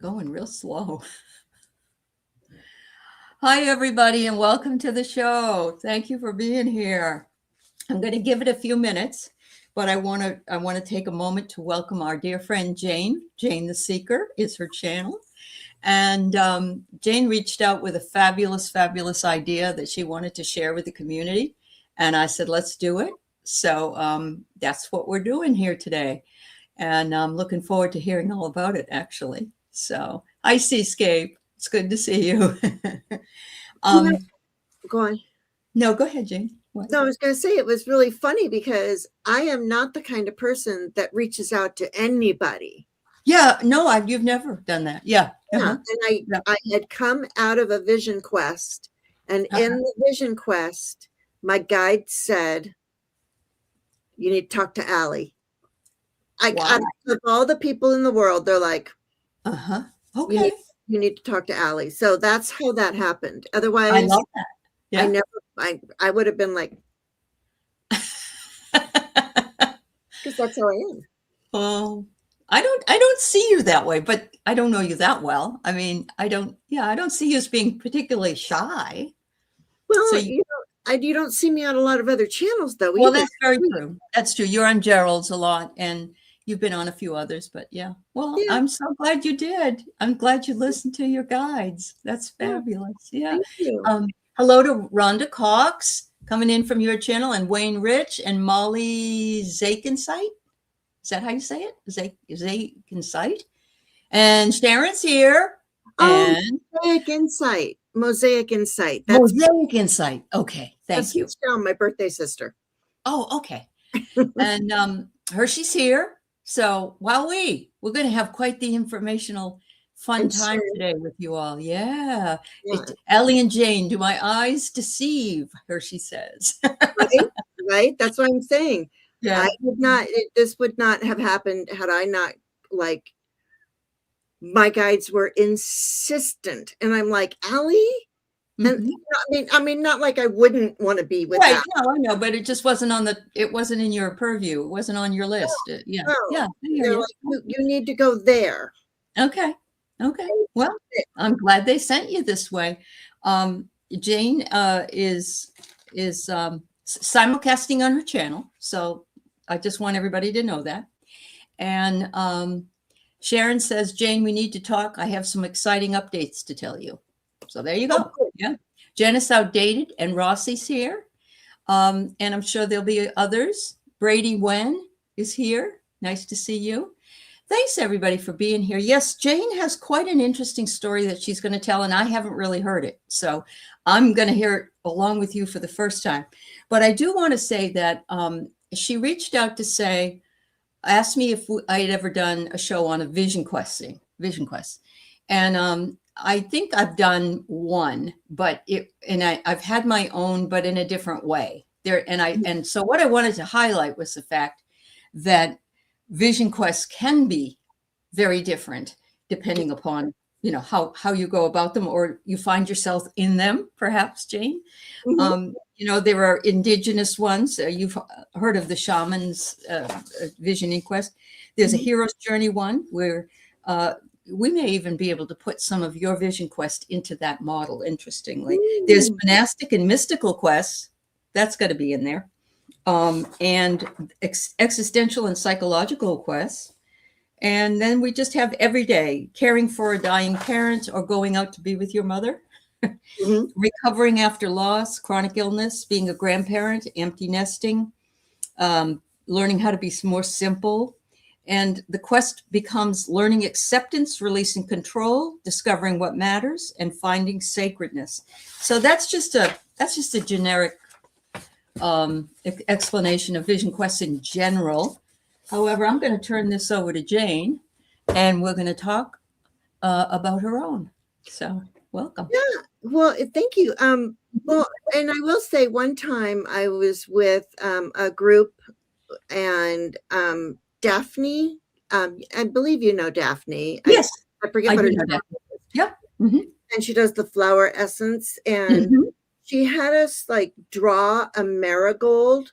Going real slow. Hi, everybody, and welcome to the show. Thank you for being here. I'm going to give it a few minutes, but I want to take a moment to welcome our dear friend Jane. Jane the Seeker is her channel. And Jane reached out with a fabulous idea that she wanted to share with the community. And I said, let's do it. So that's what we're doing here today. And I'm looking forward to hearing all about it, actually. So, hi, Seascape. It's good to see you. Go on. No, go ahead, Jane. What? No, I was going to say it was really funny because I am not the kind of person that reaches out to anybody. Yeah, no, you've never done that. Yeah. Yeah. And I had come out of a vision quest, and in the vision quest, my guide said, you need to talk to Aley. Out of all the people in the world, they're like, okay. You need to talk to Aley. So that's how that happened. Otherwise, I love that. Yeah. I would have been like, because that's how I am. Well, I don't see you that way, but I don't know you that well. I mean, I don't see you as being particularly shy. Well, so you don't see me on a lot of other channels, though. Well, that's very true. That's true. You're on Gerald's a lot, and you've been on a few others, but yeah. Well, yeah. I'm so glad you did. I'm glad you listened to your guides. That's fabulous. Yeah. Thank you. Hello to Rhonda Cox coming in from your channel, and Wayne Rich and Molly Zakensight. Is that how you say it? Zakensight. And Sharon's here. And Mosaic Insight. Mosaic Insight. Okay. Thank you. My birthday sister. Oh, okay. And Hershey's here. So we're going to have quite the informational fun time today with you all. Yeah. Aley and Jane, do my eyes deceive? Hershey says. Right. That's what I'm saying. Yeah. I would not, this would not have happened had I not, like, my guides were insistent. And I'm like, Aley? And I mean, not like I wouldn't want to be with that. No, I know, but it just wasn't it wasn't in your purview. It wasn't on your list. Yeah. Like, you need to go there. Okay. Well, I'm glad they sent you this way. Jane is simulcasting on her channel. So I just want everybody to know that. And Sharon says, Jane, we need to talk. I have some exciting updates to tell you. So there you go. Yeah. Jen is outdated, and Rossi's here. And I'm sure there'll be others. Brady Wen is here. Nice to see you. Thanks, everybody, for being here. Yes, Jane has quite an interesting story that she's going to tell, and I haven't really heard it. So I'm going to hear it along with you for the first time. But I do want to say that she reached out to asked me if I had ever done a show on a vision quest. And I think I've done one, but I've had my own, but in a different way. And so what I wanted to highlight was the fact that vision quests can be very different depending upon, how you go about them, or you find yourself in them, perhaps, Jane. There are indigenous ones. You've heard of the shaman's vision inquest. There's a hero's journey one where we may even be able to put some of your vision quest into that model, interestingly. There's monastic and mystical quests. That's got to be in there. And existential and psychological quests. And then we just have everyday, caring for a dying parent or going out to be with your mother. Recovering after loss, chronic illness, being a grandparent, empty nesting, learning how to be more simple. And the quest becomes learning acceptance, releasing control, discovering what matters, and finding sacredness. So that's just a generic explanation of vision quests in general. However, I'm going to turn this over to Jane, and we're going to talk about her own. So welcome. Yeah. Well, thank you. Well, and I will say one time I was with a group, and Daphne, I believe you know Daphne. Yes. I forget what her name is. Yep. And she does the flower essence, and she had us like draw a marigold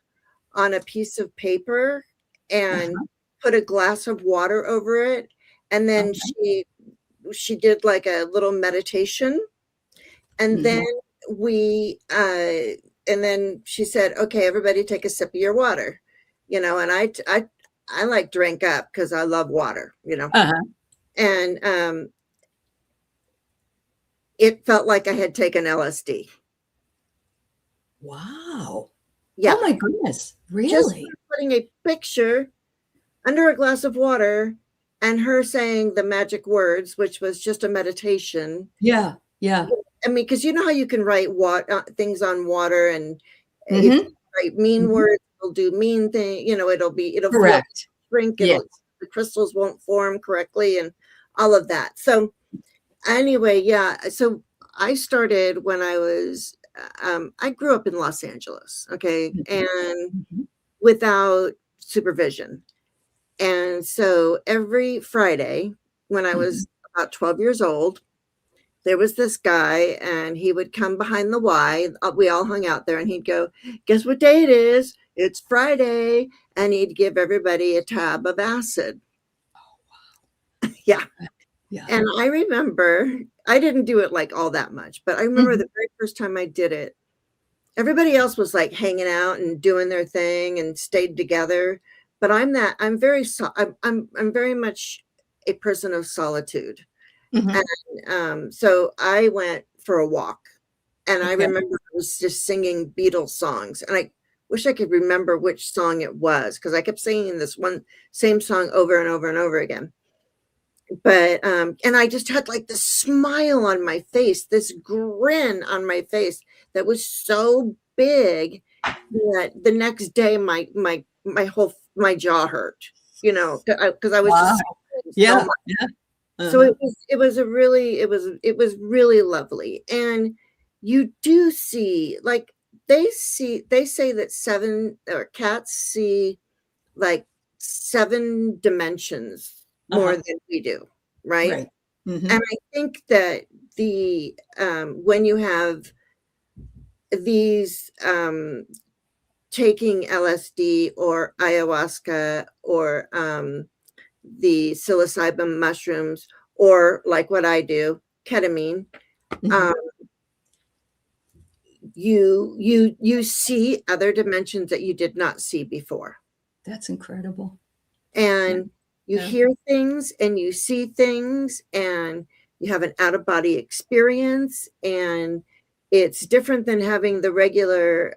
on a piece of paper and put a glass of water over it. And then she she did like a little meditation, and then and then she said, okay, everybody take a sip of your water, and I like drink up because I love water, and it felt like I had taken LSD. Wow. Yeah. Oh my goodness. Really? Just putting a picture under a glass of water and her saying the magic words, which was just a meditation. Yeah. Yeah. I mean, because you know how you can write things on water, and if you write mean words, it'll do mean thing. It'll Correct. shrink. The crystals won't form correctly, and all of that. So anyway, yeah. So I started when I was. I grew up in Los Angeles, okay, and without supervision. And so every Friday, when I was about 12 years old, there was this guy, and he would come behind the Y. We all hung out there, and he'd go, guess what day it is? It's Friday. And he'd give everybody a tab of acid. Oh, wow. Yeah. And I remember, I didn't do it like all that much, but I remember the very first time I did it, everybody else was like hanging out and doing their thing and stayed together. But I'm very much a person of solitude. And so I went for a walk, and I remember I was just singing Beatles songs, and I wish I could remember which song it was, because I kept singing this same song over and over and over again. But and I just had like this smile on my face, this grin on my face that was so big that the next day my jaw hurt, because I was just so it was really lovely. And you do see, like, they say that cats see like 7 dimensions more than we do, right? And I think that when you have these taking LSD or ayahuasca or the psilocybin mushrooms, or like what I do, ketamine, you see other dimensions that you did not see before. That's incredible. And you hear things, and you see things, and you have an out-of-body experience, and it's different than having the regular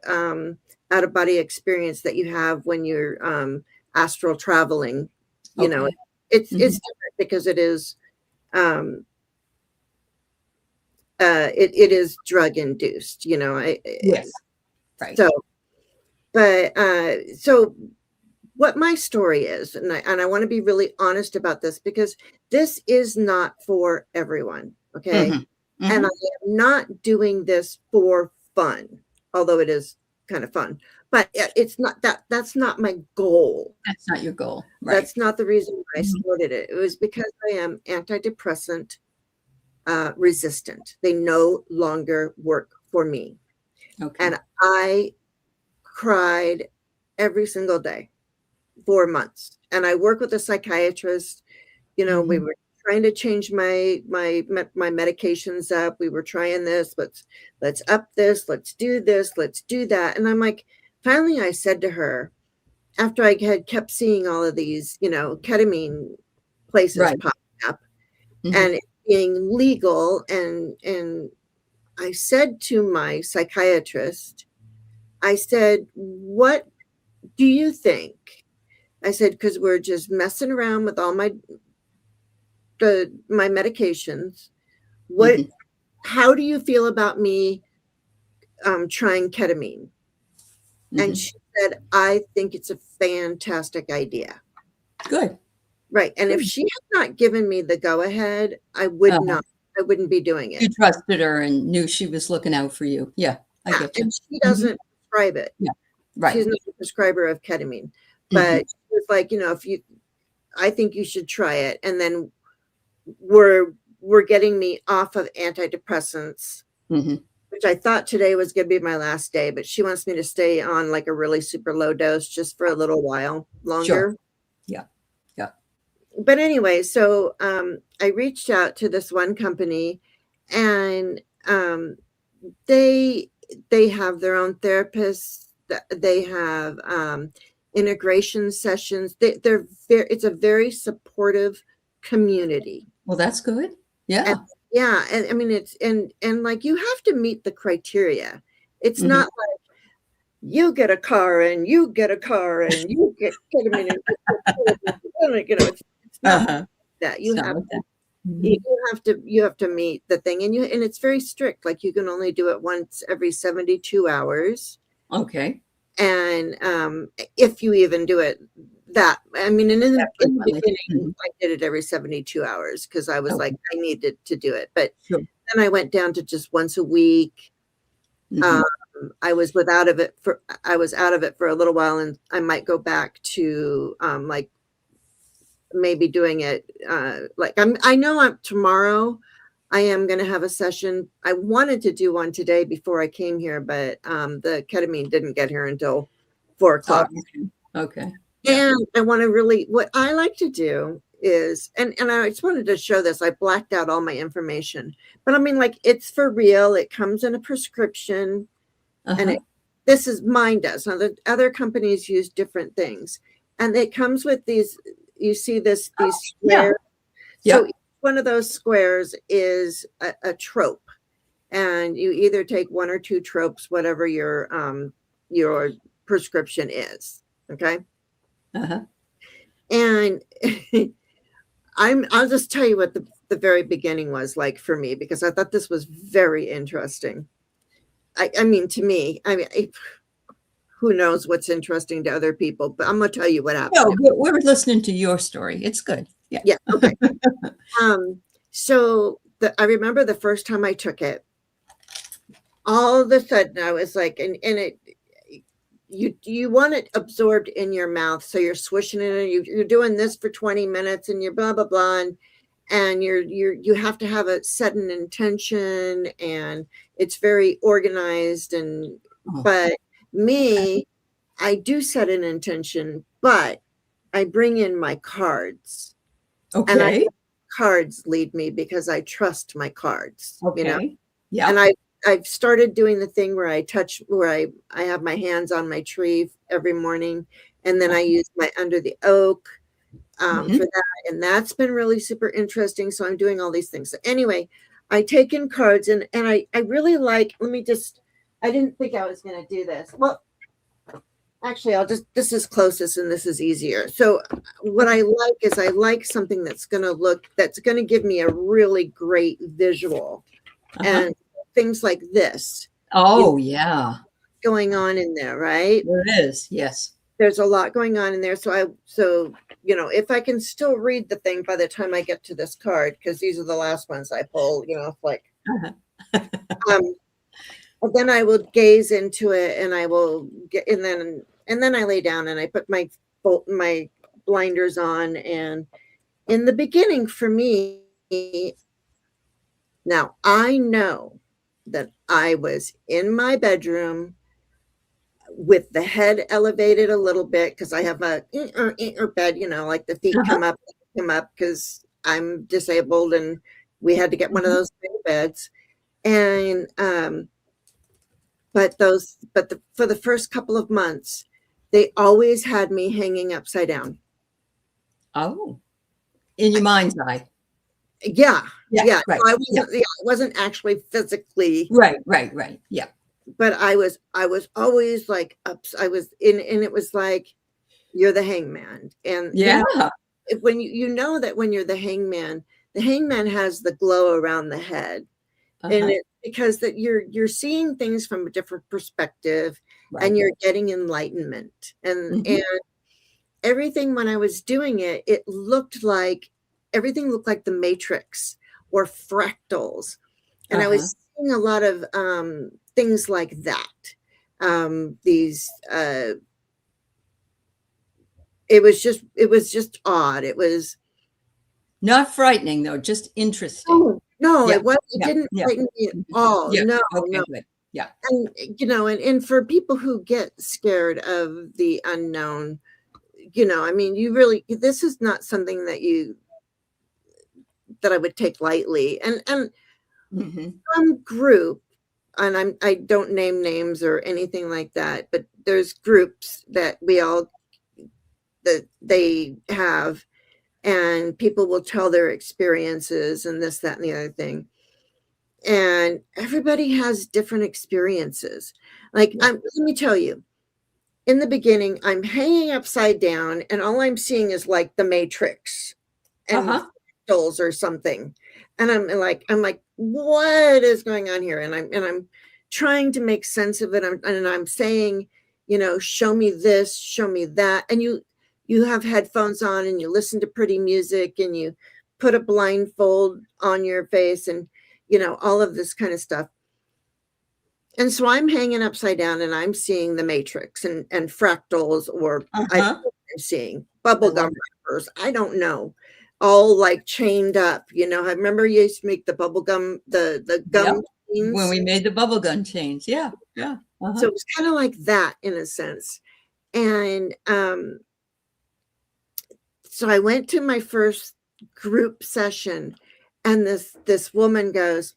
out-of-body experience that you have when you're astral traveling. It's different because it is it is drug induced, yes, right. So what my story is, and I want to be really honest about this, because this is not for everyone, okay? And I am not doing this for fun, although it is kind of fun. But it's not that's not my goal. That's not your goal. Right. That's not the reason why I started it. It was because I am antidepressant resistant. They no longer work for me. And I cried every single day for months. And I work with a psychiatrist. We were trying to change my medications up. We were trying this. Let's up this. Let's do this. Let's do that. And I'm like, finally, I said to her, after I had kept seeing all of these, ketamine places popping up, and it being legal, and I said to my psychiatrist, I said, what do you think? I said, because we're just messing around with all my medications. How do you feel about me trying ketamine? And she said, I think it's a fantastic idea. Good. Right. And if she had not given me the go ahead, I wouldn't be doing it. You trusted her and knew she was looking out for you. Yeah, I get you. And she doesn't prescribe it. Yeah, right. She's not a prescriber of ketamine. But she was like, I think you should try it. And then we're getting me off of antidepressants, which I thought today was going to be my last day, but she wants me to stay on like a really super low dose just for a little while longer. Sure. Yeah. but anyway, so I reached out to this one company, and they have their own therapists. They have integration sessions. It's a very supportive community. Well, that's good. Yeah. And, yeah, and I mean and like you have to meet the criteria. It's Mhm. not like you get a car and you get a car and you get ketamine and it's not Uh-huh. that. It's not like that. Mhm. You have to meet the thing, and it's very strict. Like you can only do it once every 72 hours. Okay. And if you even do it that, I mean, and in the beginning, Mhm. I did it every 72 hours because I was Okay. like, I needed to do it. But Sure. then I went down to just once a week. Mhm. I was out of it for a little while, and I might go back to like maybe doing it like I know tomorrow I am going to have a session. I wanted to do one today before I came here, but the ketamine didn't get here until 4 o'clock. Okay. Yeah. And I want to what I like to do is, and I just wanted to show this. I blacked out all my information, but I mean, like, it's for real. It comes in a prescription, and Uh-huh. this is mine does. Now, the other companies use different things, and it comes with these. You see these Yeah. squares. So Yep. each one of those squares is a trope, and you either take one or two tropes, whatever your prescription is. Okay. Uh-huh. And I'll just tell you what the very beginning was like for me, because I thought this was very interesting. I mean, to me, I mean, who knows what's interesting to other people, but I'm gonna tell you what No, happened. we're listening to your story. It's good. Yeah. Yeah, okay. So I remember the first time I took it, all of a sudden I was like, and it, you want it absorbed in your mouth, so you're swishing it, and you're doing this for 20 minutes, and you're blah blah blah, and you have to have a set an intention, and it's very organized, and Oh, but me, I do set an intention, but I bring in my cards, and I okay. cards lead me because I trust my cards, Okay. and Yeah. I've started doing the thing where I have my hands on my tree every morning, and then I use my under the oak for Mhm. that, and that's been really super interesting. So I'm doing all these things. So anyway, I take in cards, and I really like. Let me just. I didn't think I was going to do this. Well, actually, this is closest and this is easier. So what I like is I like something that's going to give me a really great visual, Uh-huh. and things like this, you know, Oh, yeah. going on in there, right? There it is. Yes. There's a lot going on in there. So if I can still read the thing by the time I get to this card, because these are the last ones I pull, like, Uh-huh. um, and then I will gaze into it, and I will get, and then I lay down and I put my blinders on. And in the beginning, for me, now I know that I was in my bedroom with the head elevated a little bit, because I have a bed, like the feet Uh-huh. come up because I'm disabled, and we had to get one of Mhm. those big beds. And for the first couple of months, they always had me hanging upside down. Oh, in your mind's eye. Yeah, Yeah. yeah. Right. So Yeah. I wasn't actually physically, Right. Right. Right. Yeah. but I was always like up. I was in, and it was like, you're the hangman, and Yeah. when you know that when you're the hangman has the glow around the head, and Uh-huh. it because that you're seeing things from a different perspective, and Right. you're getting enlightenment, and Mhm. everything. When I was doing it, everything looked like the Matrix or fractals, and I Uh-huh. was seeing a lot of things like that. These it was just odd. It was Not frightening though, just interesting. no, Yeah. it Yeah. didn't Yeah. frighten me at Mhm. all. Yeah. No, Okay, no. good. Yeah. And for people who get scared of the unknown, you know, I mean, you really, this is not something that I would take lightly. And some group, and I don't name names or anything like that, but there's groups that they have, and people will tell their experiences and this, that, and the other thing. And everybody has different experiences. Like, let me tell you, in the beginning, I'm hanging upside down, and all I'm seeing is like the Matrix and fractals or something. And I'm like, what is going on here? And I'm trying to make sense of it. I'm saying, you know, show me this, show me that. And you have headphones on, and you listen to pretty music, and you put a blindfold on your face, and, you know, all of this kind of stuff. And so I'm hanging upside down, and I'm seeing the Matrix and fractals, or I'm seeing bubblegum wrappers. I don't know, all like chained up. You know, I remember you used to make the bubblegum, the gum chains. When we made the bubblegum chains. Yeah. Yeah. So it was kind of like that in a sense. And so I went to my first group session, and this woman goes,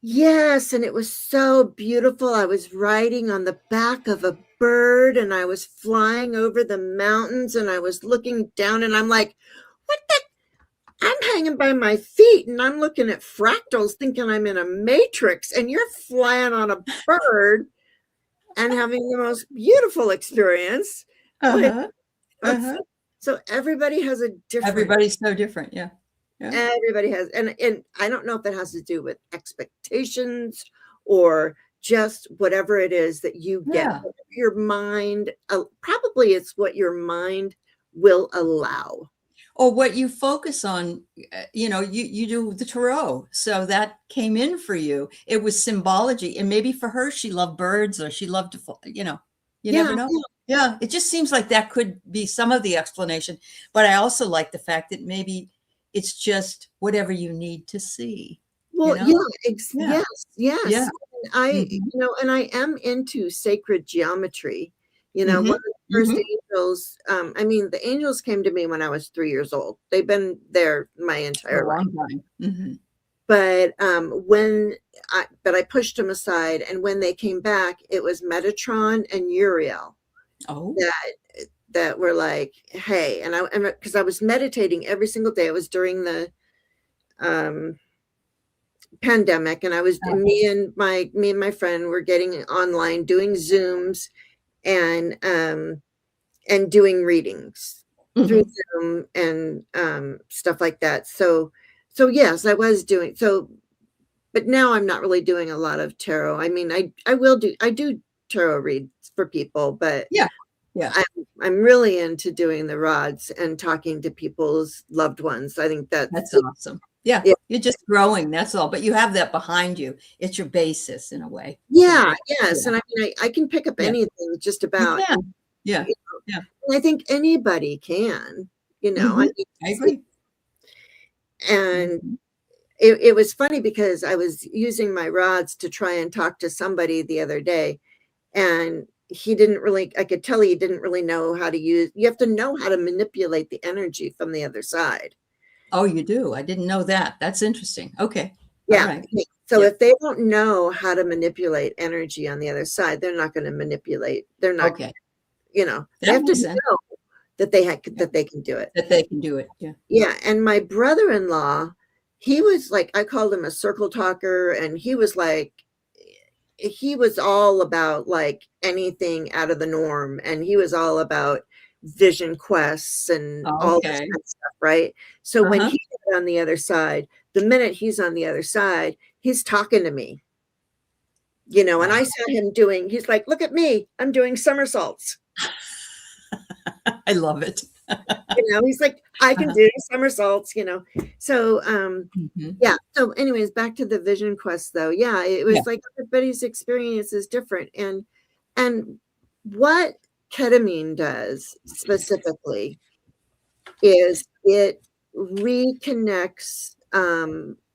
yes, and it was so beautiful. I was riding on the back of a bird, and I was flying over the mountains, and I was looking down, and I'm like, what the? I'm hanging by my feet, and I'm looking at fractals thinking I'm in a matrix, and you're flying on a bird and having the most beautiful experience. So everybody has a different. Everybody's so different. Yeah. Yeah. Everybody has, and I don't know if that has to do with expectations or just whatever it is that you get. Your mind, probably it's what your mind will allow. Or what you focus on. You know, you do the tarot, so that came in for you. It was symbology, and maybe for her, she loved birds, or she loved to, you know, you never know. Yeah, it just seems like that could be some of the explanation. But I also like the fact that maybe it's just whatever you need to see. Well, you know? yes. You know, and I am into sacred geometry. You know, one of the first angels, I mean, the angels came to me when I was 3 years old. They've been there my entire life. But but I pushed them aside, and when they came back, it was Metatron and Uriel. That were like, hey, and because I was meditating every single day. It was during the pandemic, and I was me and my friend were getting online, doing Zooms and doing readings through Zoom and stuff like that. So yes, I was doing so, but now I'm not really doing a lot of tarot. I mean, I do tarot reads for people, but I'm really into doing the rods and talking to people's loved ones. I think that's awesome. Yeah, you're just growing. That's all. But you have that behind you. It's your basis in a way. Yes. And I mean, I can pick up anything just about. Yeah. And I think anybody can. You know, I agree. And it was funny because I was using my rods to try and talk to somebody the other day, and I could tell he didn't really know how to use. You have to know how to manipulate the energy from the other side. Oh, you do? I didn't know that. That's interesting. Okay. Yeah. All right. So if they don't know how to manipulate energy on the other side, they're not going to manipulate. They're not. Okay. You know, they have to know that they can do it. That they can do it. Yeah. Yeah. And my brother-in-law, he was like, I called him a circle talker, and he was all about like anything out of the norm, and he was all about vision quests and all this kind of stuff, right? So when he got on the other side, the minute he's on the other side, he's talking to me, you know, and I saw him he's like, look at me, I'm doing somersaults. I love it. You know, he's like, I can do somersaults, you know. So so anyways, back to the vision quest though. Yeah, it was like everybody's experience is different. And what ketamine does specifically is it reconnects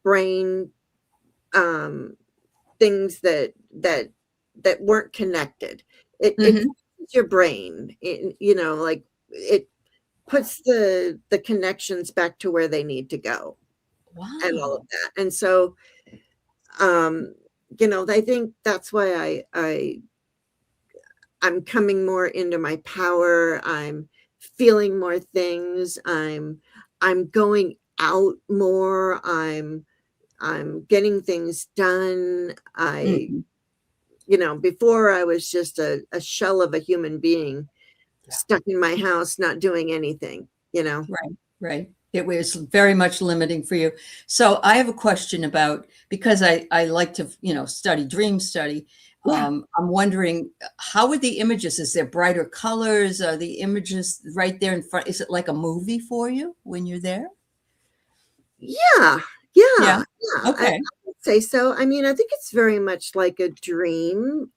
brain things that weren't connected. It your brain, you know, like it puts the connections back to where they need to go and all of Wow. that. And so, I think that's why I'm coming more into my power. I'm feeling more things. I'm going out more. I'm getting things done. Mhm. Before I was just a shell of a human being Yeah. stuck in my house, not doing anything. Right, right. It was very much limiting for you. So I have a question about, because I like to, study dream study. Yeah. I'm wondering, how are the images? Is there brighter colors? Are the images right there in front? Is it like a movie for you when you're there? Yeah. Yeah. Yeah. Yeah. I Okay. would say so. I mean, I think it's very much like a dream.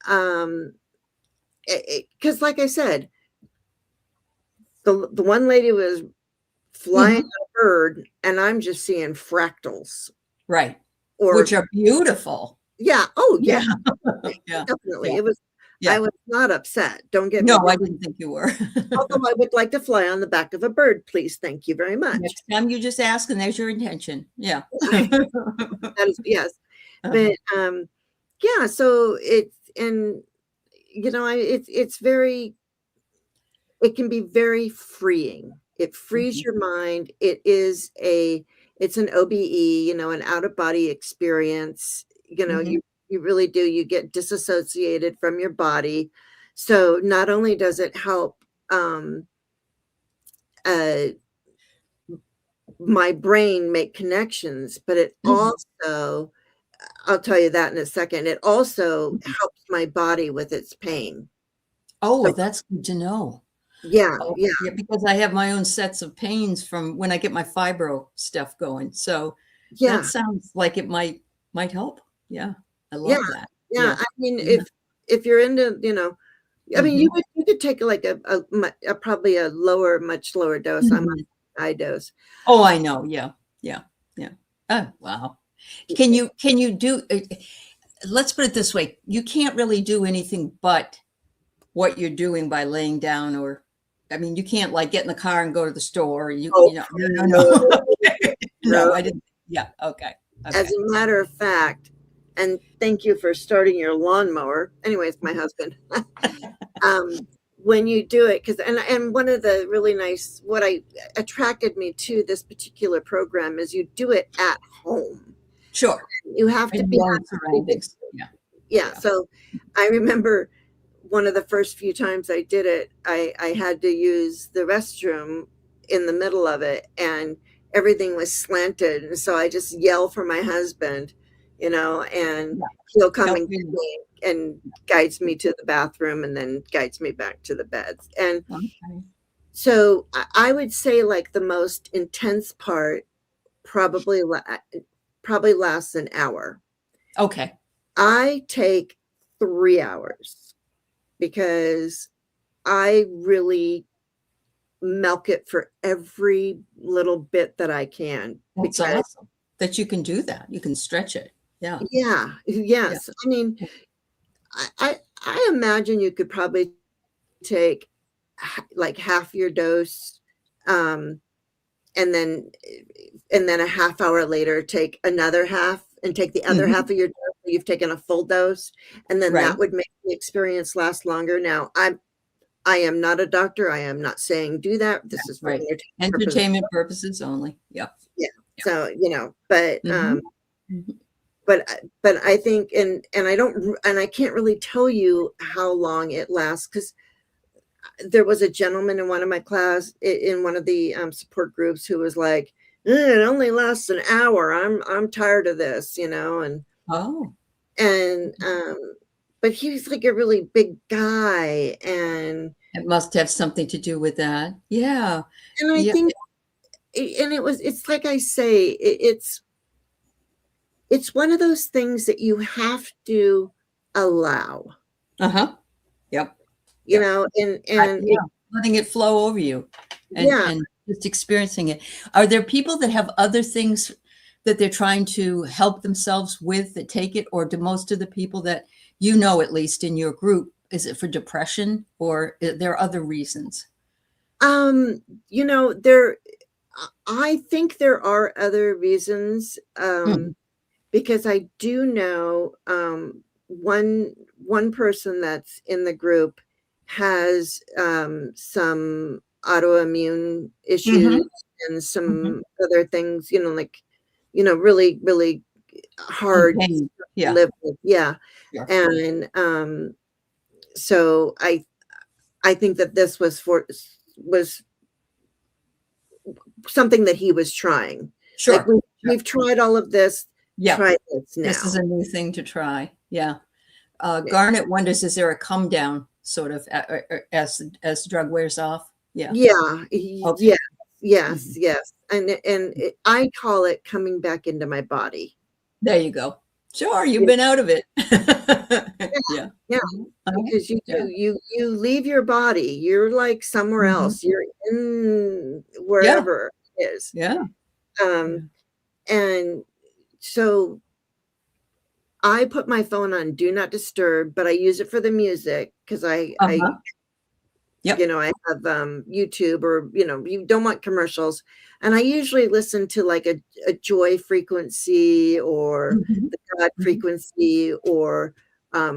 Because like I said, the one lady was flying Hmm. a bird, and I'm just seeing fractals. Right. Or Which are beautiful. yeah, oh Yeah. yeah, Yeah. definitely. Yeah. I Yeah. was not upset. Don't get me No, wrong. I didn't think you were. Although I would like to fly on the back of a bird, please. Thank you very much. Next time you just ask and there's your intention. Yeah. That is yes. Uh-huh. But yeah, so it's and it's very it can be very freeing. It frees Mhm. your mind. It's an OBE, an out of body experience. Mhm. You really do. You get disassociated from your body. So not only does it help uh, my brain make connections, but it Mhm. also, I'll tell you that in a second, it also Mhm. helps my body with its pain. Oh, So that's good to know. yeah, Oh, yeah, yeah, because I have my own sets of pains from when I get my fibro stuff going. So that yeah. sounds like it might help. Yeah. I Yeah, love that. yeah, Yeah. I mean, Yeah. if you're into, I mean, Mhm. you could take like a probably a much lower dose. I'm Mhm. on high dose. Oh, I know. Yeah. Yeah. Yeah. Oh, wow. Can you do let's put it this way. You can't really do anything but what you're doing by laying down, or I mean, you can't like get in the car and go to the store. Oh, No, no. no, no. No, I didn't. Yeah. Okay. As Okay. a matter of fact, and thank you for starting your lawnmower. Anyways, my husband. um, when you do it, because and one of the really nice what I attracted me to this particular program is you do it at home. Sure. You have to In be your own have somebody with surroundings. Yeah. yeah, Yeah. so I remember one of the first few times I did it, I had to use the restroom in the middle of it, and everything was slanted, and so I just yell for my husband, and Yeah. he'll come Help and get you. me and guides me to the bathroom and then guides me back to the beds. And Okay. so I would say like the most intense part probably probably lasts an hour. Okay. I take 3 hours because I really milk it for every little bit that I can That's because awesome that you can do that. You can stretch it. Yeah. yeah, Yeah. yes. I mean, I imagine you could probably take like half your dose, um, and then a half hour later take another half and take the other half Mhm. of your dose. So you've taken a full dose, and then Right. that would make the experience last longer. Now, I am not a doctor. I am not saying do that. Yeah. This is for Right. entertainment purposes. Entertainment purposes only. Yep. Yeah. Yeah. So, but Mhm. Mhm. but I think and I don't and I can't really tell you how long it lasts because there was a gentleman in one of my class in one of the support groups who was like, it only lasts an hour. I'm tired of this, Oh, and but he was like a really big guy it must have something to do with that. Yeah. and I Yeah. think and it's like I say, it's one of those things that you have to allow, Uh-huh. Yep. you Yep. know, and Yeah. Letting it flow over you and yeah, just experiencing it. Are there people that have other things that they're trying to help themselves with that take it, or do most of the people that at least in your group, is it for depression or are there other reasons? You know, there, I think there are other reasons, because I do know, one person that's in the group has, some autoimmune Mm-hmm. issues and Mm-hmm. some other things, you know, like, you know, really, really In hard pain. to Yeah. live with. Yeah. Sure. And, so I think that this was something that he was trying. Like, Sure. Sure. we've tried all of this, Yeah. try this This is now. a new thing to try. Yeah. Yeah. Garnet wonders, is there a come down sort of as the drug wears off? Yeah. Yeah, Okay. yes, yes, Mhm. yes, and I call it coming back into my body. There you go. Sure, you've Yeah, been out of it. yeah, Yeah. yeah, Mhm. Uh-huh. because you Yeah. do, you leave your body, you're, like, somewhere Mhm. else, you're in Yeah. wherever it is, Yeah. Yeah. um, and so I put my phone on do not disturb, but I use it for the music because I Uh-huh. you Yep. know, I have, YouTube, or, you know, you don't want commercials, and I usually listen to, like, a joy frequency, or Mhm. the God Mhm. frequency, or,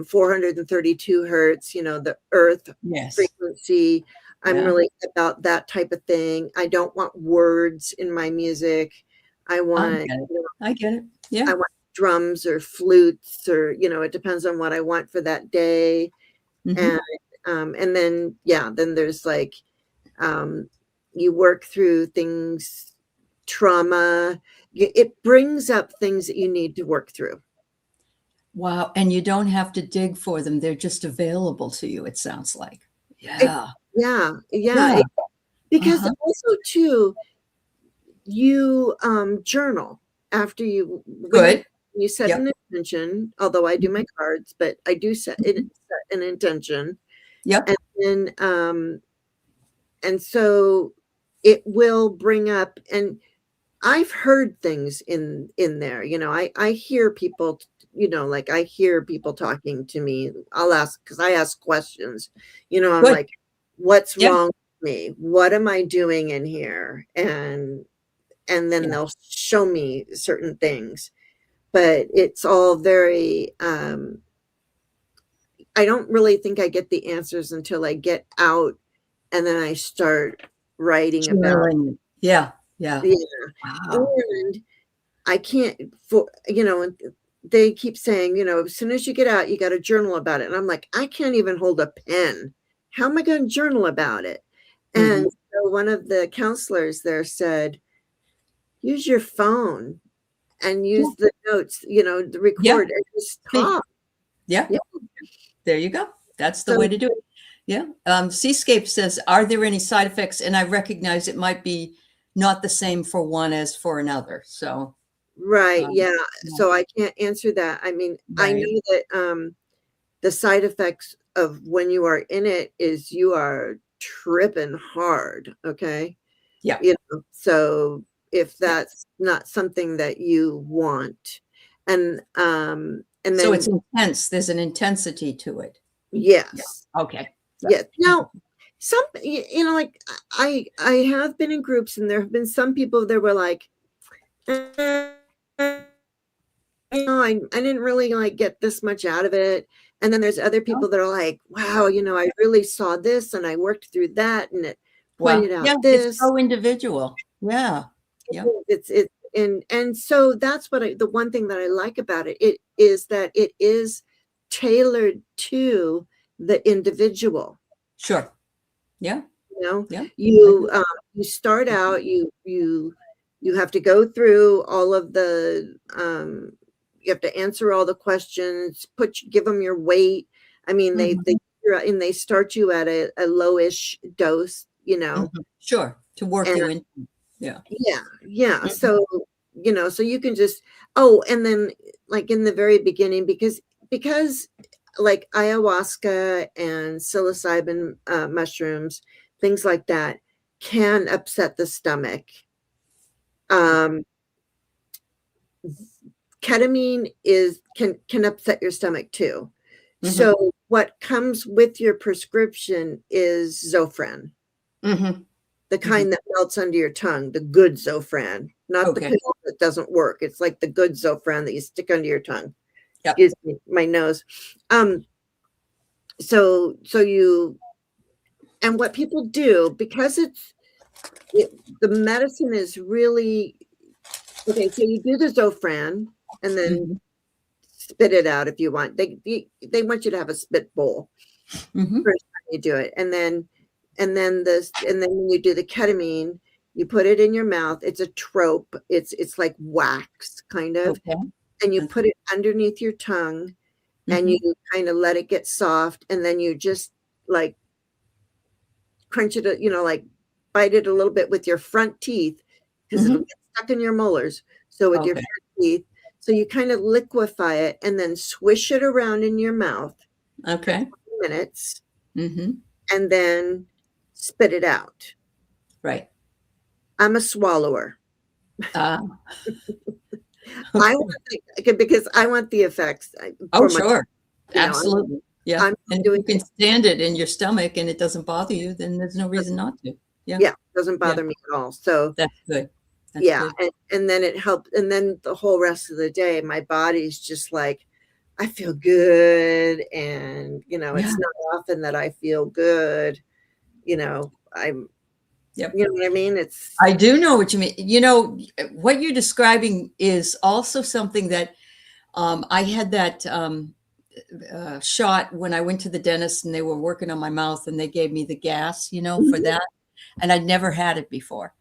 432 hertz, you know, the earth Yes. frequency. I'm Yeah. really about that type of thing. I don't want words in my music. I I want, get it. you know, I get it. Yeah. I want drums or flutes, or, you know, it depends on what I want for that day. Mhm. And then, yeah, then there's like, um, you work through things, trauma. It brings up things that you need to work through. Wow, and you don't have to dig for them, they're just available to you, it sounds like. It, Yeah. yeah, yeah. Yeah. Because Uh-huh. also too, you journal after you, when Good. you set Yep. an intention. Although I do my Mhm. cards, but I do Mhm. set an intention, Yep. and then and so it will bring up, and I've heard things in there, you know, I hear people, you know, like, I hear people talking to me. I'll ask, because I ask questions, you know, I'm Good. like, "What's Yeah. wrong with me? What am I doing in here?" And then Yeah. they'll show me certain things, but it's all very, I don't really think I get the answers until I get out, and then I start writing about, Journaling. Yeah. Yeah. yeah, Wow. and I can't, for, you know, and they keep saying, you know, as soon as you get out, you got to journal about it. And I'm like, I can't even hold a pen. How am I going to journal about it? And Mhm. so one of the counselors there said, use your phone and Yeah. use the notes, you know, the Yeah. record, and just See. talk. Yeah. Yeah. There you go. That's the So, way to do it. Yeah. Seascape says, "Are there any side effects?" And I recognize it might be not the same for one as for another. So, right. um, Yeah. yeah. So I can't answer that. I mean, I Right. know that, the side effects of when you are in it is you are tripping hard. Okay. Yeah. You know, so if Yeah. that's not something that you want, and So it's then, intense. There's an intensity to it. Yeah. yes, Okay. So, yes. Now, some, you know, like, I have been in groups, and there have been some people that were like, you know, I didn't really, like, get this much out of it. And then there's other oh, people that are like, wow, you know, I really saw this, and I worked through that, and it well, pointed out yeah, it's this. so individual. Yeah. Yeah. It's and so that's what the one thing that I like about it, it is that it is tailored to the individual. Sure. Yeah. You know, Yeah. I agree. you start out, you have to go through all of the, you have to answer all the questions, give them your weight. I mean, they Mhm. and they start you at a lowish dose, you know, Mhm. Sure. To work and you in. Yeah. yeah, yeah. Mhm. So, you know, so you can just, oh, and then, like, in the very beginning, because like ayahuasca and psilocybin, mushrooms, things like that, can upset the stomach. Um, Ketamine can upset your stomach too. Mhm. So what comes with your prescription is Zofran. Mhm. the kind that melts under your tongue, the good Zofran, not the pill that doesn't work. It's like the good Zofran that you stick under your tongue. Yep. Excuse me, my nose. So you, and what people do, because the medicine is really, okay, so you do the Zofran and then spit it out if you want. They want you to have a spit bowl first time you do it. And then when you do the ketamine, you put it in your mouth. It's a trope. It's like wax kind of. Okay. And you put it underneath your tongue and you kind of let it get soft. And then you just like crunch it, like bite it a little bit with your front teeth because it'll get stuck in your molars. So with your front teeth, so you kind of liquefy it and then swish it around in your mouth. Okay. For 20 minutes. And then spit it out. Right. I'm a swallower. Okay. Because I want the effects. Sure. Absolutely. Yeah. And if you can stand it in your stomach and it doesn't bother you, then there's no reason not to. Yeah. Yeah. It doesn't bother me at all. So that's good. That's good. And then it helped. And then the whole rest of the day, my body's just like, I feel good. And, it's not often that I feel good. I'm, you know what I mean? I do know what you mean. What you're describing is also something that I had that shot when I went to the dentist and they were working on my mouth and they gave me the gas, for that. And I'd never had it before.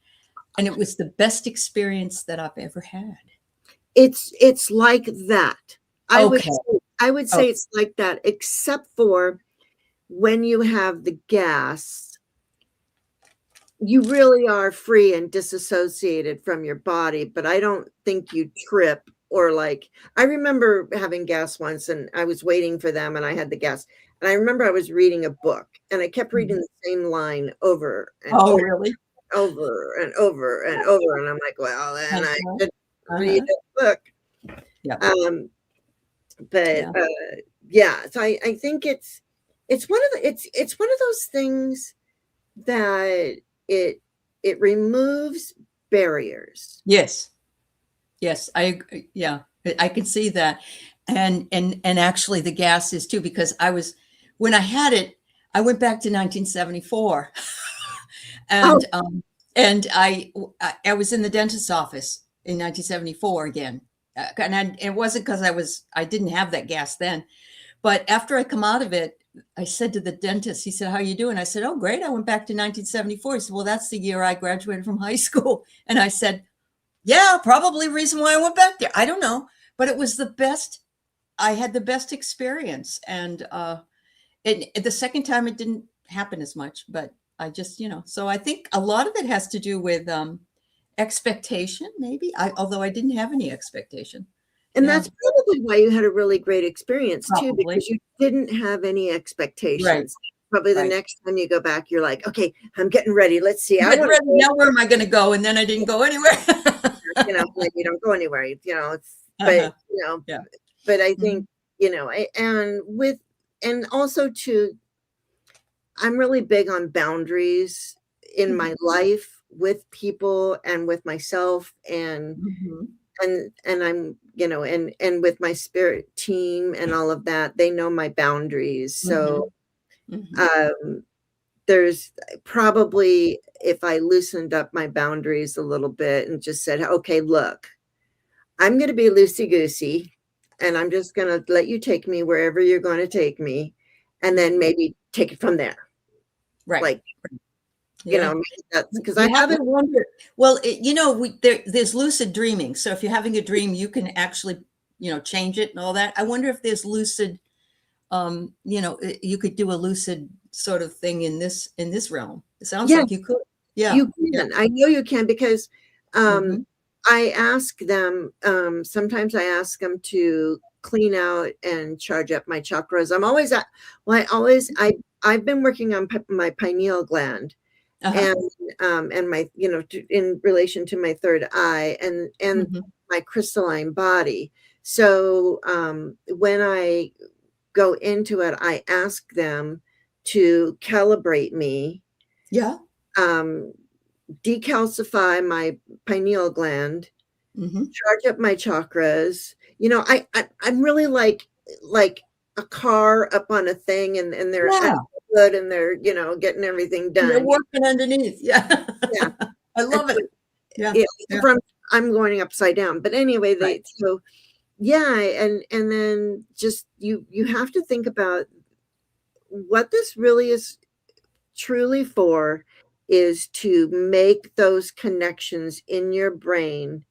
And it was the best experience that I've ever had. It's like that. I would say it's like that, except for when you have the gas, you really are free and disassociated from your body, but I don't think you trip or I remember having gas once and I was waiting for them and I had the gas. And I remember I was reading a book and I kept reading the same line over and over, really? over and over and over. And I'm like, well, then I should read a book. Yeah. So I think it's one of those things that it removes barriers. Yes. I can see that. And actually the gas is too, because when I had it, I went back to 1974 and I was in the dentist's office in 1974 again. And it wasn't because I didn't have that gas then, but after I come out of it, I said to the dentist, he said, how are you doing? I said, oh, great. I went back to 1974. He said, well, that's the year I graduated from high school. And I said, yeah, probably reason why I went back there. I don't know, but it was the best. I had the best experience. And the second time it didn't happen as much, but I just, so I think a lot of it has to do with expectation, maybe, although I didn't have any expectation. And that's probably why you had a really great experience too, because you didn't have any expectations. Right. Probably the next time you go back, you're like, okay, I'm getting ready. Let's see. Now where am I going to go? And then I didn't go anywhere. Like you don't go anywhere, but I think, and also too, I'm really big on boundaries in my life with people and with myself and I'm, and with my spirit team and all of that, they know my boundaries. So, there's probably, if I loosened up my boundaries a little bit and just said, okay, look, I'm going to be loosey-goosey and I'm just going to let you take me wherever you're going to take me. And then maybe take it from there. Right. That's because I haven't wondered. Well, there's lucid dreaming. So if you're having a dream, you can actually, change it and all that. I wonder if there's lucid, you could do a lucid sort of thing in this realm. It sounds like you could. Yeah, you can. I know you can because I ask them. Sometimes I ask them to clean out and charge up my chakras. I'm always at. Well, I've been working on my pineal gland. And my, in relation to my third eye and my crystalline body. So when I go into it, I ask them to calibrate me. Yeah. decalcify my pineal gland, Mm-hmm. charge up my chakras. I'm really like a car up on a thing, and they're Yeah. under the hood, and they're getting everything And they're done. working underneath. Yeah. Yeah, I and love it. Yeah. yeah, Yeah. from I'm going upside down. But anyway, Right. so yeah, and then just you have to think about what this really is truly for, is to make those connections in your brain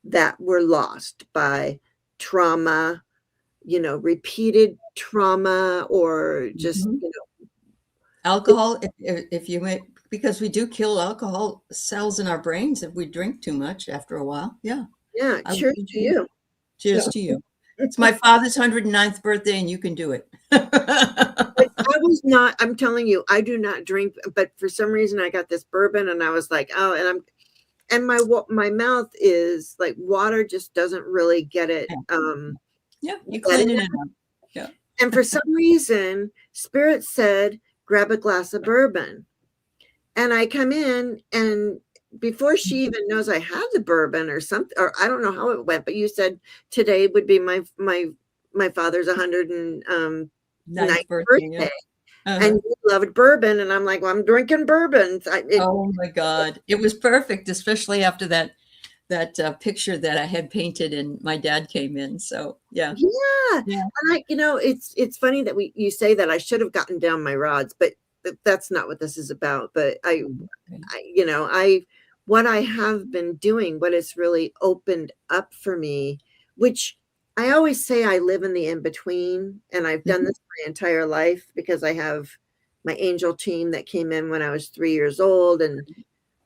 that were lost by trauma, repeated trauma, or just, Mhm. Alcohol, if you may, because we do kill alcohol cells in our brains if we drink too much after a while. Yeah. yeah, I would cheers to agree. you. Cheers to you. It's my father's 109th birthday, and you can do it. But I was not, I'm telling you, I do not drink, but for some reason I got this bourbon, and I was like, oh, and my mouth is like, water just doesn't really get it. Yeah, you Get cleaning it. it up. Yeah. And for some reason, Spirit said, grab a glass of bourbon. And I come in, and before she even knows I had the bourbon or something, or I don't know how it went, but you said today would be my father's 109th Ninth birthday. Yeah. birthday. Uh-huh. And you loved bourbon. And I'm like, well, I'm drinking bourbon. Oh my God. It was perfect, especially after that picture that I had painted and my dad came in. So yeah. Yeah. Yeah. And it's funny that you say that. I should have gotten down my rods, but that's not what this is about. But what I have been doing, what has really opened up for me, which I always say I live in the in-between, and I've done Mhm. this my entire life because I have my angel team that came in when I was 3 years old, and